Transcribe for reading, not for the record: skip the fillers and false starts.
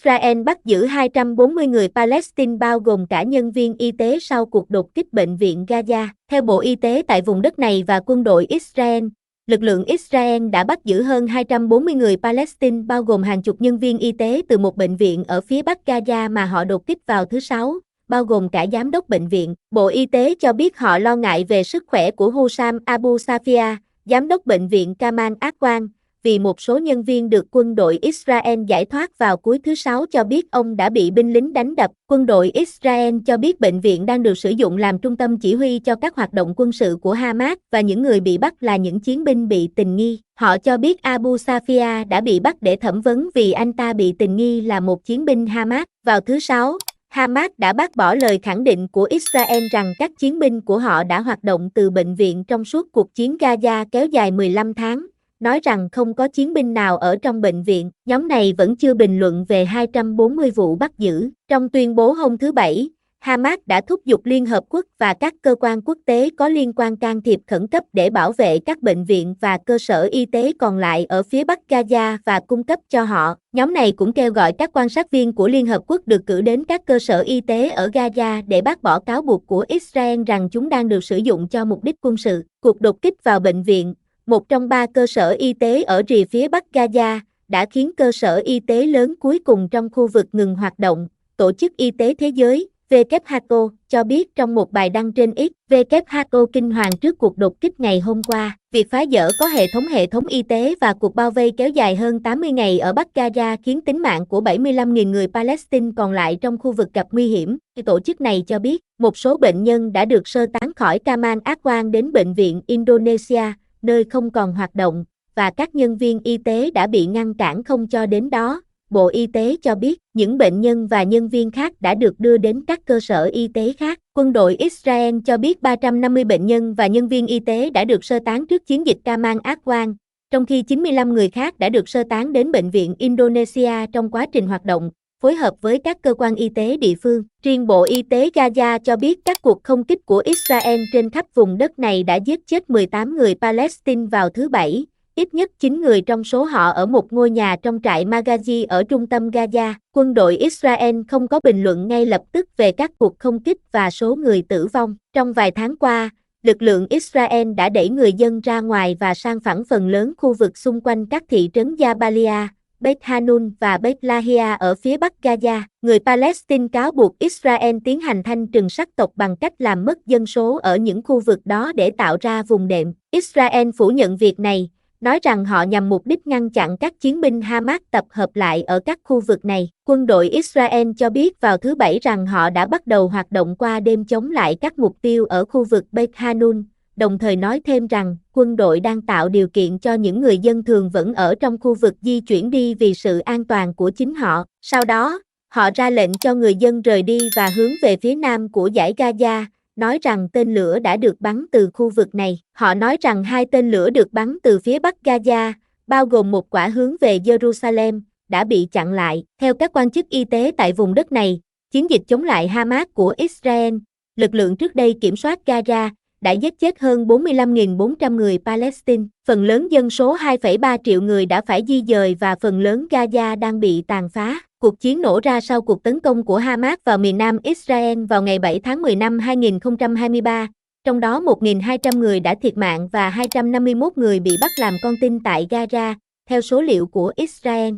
Israel bắt giữ 240 người Palestine bao gồm cả nhân viên y tế sau cuộc đột kích bệnh viện Gaza. Theo Bộ Y tế tại vùng đất này và quân đội Israel, lực lượng Israel đã bắt giữ hơn 240 người Palestine bao gồm hàng chục nhân viên y tế từ một bệnh viện ở phía bắc Gaza mà họ đột kích vào thứ Sáu, bao gồm cả giám đốc bệnh viện. Bộ Y tế cho biết họ lo ngại về sức khỏe của Hussam Abu Safia, giám đốc bệnh viện Kamal Adwan, vì một số nhân viên được quân đội Israel giải thoát vào cuối thứ Sáu cho biết ông đã bị binh lính đánh đập. Quân đội Israel cho biết bệnh viện đang được sử dụng làm trung tâm chỉ huy cho các hoạt động quân sự của Hamas và những người bị bắt là những chiến binh bị tình nghi. Họ cho biết Abu Safia đã bị bắt để thẩm vấn vì anh ta bị tình nghi là một chiến binh Hamas. Vào thứ Sáu, Hamas đã bác bỏ lời khẳng định của Israel rằng các chiến binh của họ đã hoạt động từ bệnh viện trong suốt cuộc chiến Gaza kéo dài 15 tháng. Nói rằng không có chiến binh nào ở trong bệnh viện. Nhóm này vẫn chưa bình luận về 240 vụ bắt giữ. Trong tuyên bố hôm thứ Bảy, Hamas đã thúc giục Liên Hợp Quốc và các cơ quan quốc tế có liên quan can thiệp khẩn cấp để bảo vệ các bệnh viện và cơ sở y tế còn lại ở phía bắc Gaza và cung cấp cho họ. Nhóm này cũng kêu gọi các quan sát viên của Liên Hợp Quốc được cử đến các cơ sở y tế ở Gaza để bác bỏ cáo buộc của Israel rằng chúng đang được sử dụng cho mục đích quân sự. Cuộc đột kích vào bệnh viện, một trong 3 cơ sở y tế ở rìa phía bắc Gaza, đã khiến cơ sở y tế lớn cuối cùng trong khu vực ngừng hoạt động. Tổ chức Y tế Thế giới, WHO, cho biết trong một bài đăng trên X, WHO kinh hoàng trước cuộc đột kích ngày hôm qua. Việc phá dỡ có hệ thống y tế và cuộc bao vây kéo dài hơn 80 ngày ở Bắc Gaza khiến tính mạng của 75.000 người Palestine còn lại trong khu vực gặp nguy hiểm. Tổ chức này cho biết, một số bệnh nhân đã được sơ tán khỏi Kamal Adwan đến bệnh viện Indonesia, nơi không còn hoạt động, và các nhân viên y tế đã bị ngăn cản không cho đến đó. Bộ Y tế cho biết, những bệnh nhân và nhân viên khác đã được đưa đến các cơ sở y tế khác. Quân đội Israel cho biết 350 bệnh nhân và nhân viên y tế đã được sơ tán trước chiến dịch Kamal Adwan, trong khi 95 người khác đã được sơ tán đến bệnh viện Indonesia trong quá trình hoạt động, phối hợp với các cơ quan y tế địa phương. Riêng Bộ Y tế Gaza cho biết các cuộc không kích của Israel trên khắp vùng đất này đã giết chết 18 người Palestine vào thứ Bảy, ít nhất 9 người trong số họ ở một ngôi nhà trong trại Magazi ở trung tâm Gaza. Quân đội Israel không có bình luận ngay lập tức về các cuộc không kích và số người tử vong. Trong vài tháng qua, lực lượng Israel đã đẩy người dân ra ngoài và san phẳng phần lớn khu vực xung quanh các thị trấn Jabalia, Beit Hanun và Beit Lahia ở phía bắc Gaza. Người Palestine cáo buộc Israel tiến hành thanh trừng sắc tộc bằng cách làm mất dân số ở những khu vực đó để tạo ra vùng đệm. Israel phủ nhận việc này, nói rằng họ nhằm mục đích ngăn chặn các chiến binh Hamas tập hợp lại ở các khu vực này. Quân đội Israel cho biết vào thứ Bảy rằng họ đã bắt đầu hoạt động qua đêm chống lại các mục tiêu ở khu vực Beit Hanun, đồng thời nói thêm rằng quân đội đang tạo điều kiện cho những người dân thường vẫn ở trong khu vực di chuyển đi vì sự an toàn của chính họ. Sau đó, họ ra lệnh cho người dân rời đi và hướng về phía nam của dải Gaza, nói rằng tên lửa đã được bắn từ khu vực này. Họ nói rằng 2 tên lửa được bắn từ phía bắc Gaza, bao gồm một quả hướng về Jerusalem, đã bị chặn lại. Theo các quan chức y tế tại vùng đất này, chiến dịch chống lại Hamas của Israel, lực lượng trước đây kiểm soát Gaza, đã giết chết hơn 45.400 người Palestine. Phần lớn dân số 2,3 triệu người đã phải di dời và phần lớn Gaza đang bị tàn phá. Cuộc chiến nổ ra sau cuộc tấn công của Hamas vào miền nam Israel vào ngày 7 tháng 10 năm 2023, trong đó 1.200 người đã thiệt mạng và 251 người bị bắt làm con tin tại Gaza, theo số liệu của Israel.